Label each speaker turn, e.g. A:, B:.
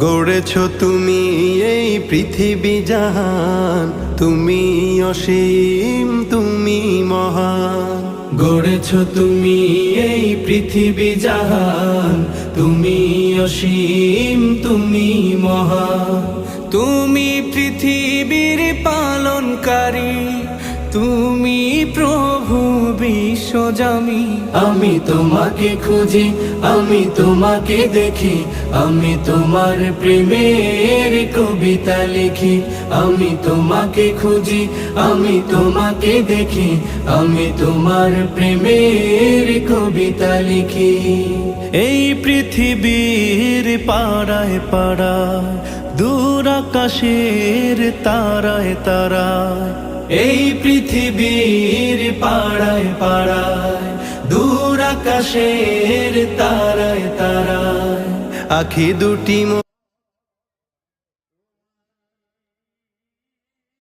A: গড়েছ তুমি এই পৃথিবী জাহান, তুমি অসীম তুমি মহান।
B: গড়েছ তুমি এই পৃথিবী জাহান, তুমি অসীম তুমি মহান। তুমি পৃথিবীর পালনকারী, তুমি প্রভু বিশ্বজামি। আমি তোমাকে খুঁজি, আমি তোমাকে দেখি, আমি তোমার প্রেমের কবিতা লিখি। আমি তোমাকে খুঁজি, আমি তোমাকে দেখি, আমি তোমার প্রেমের কবিতা লিখি।
C: এই পৃথিবীর পাড়ায় পাড়ায়, দূর আকাশের তারায় তারায়,
B: এই পৃথিবীর পাড়ায় পাড়ায়, দূর আকাশের তারায় তারায়,
A: আখি দুটি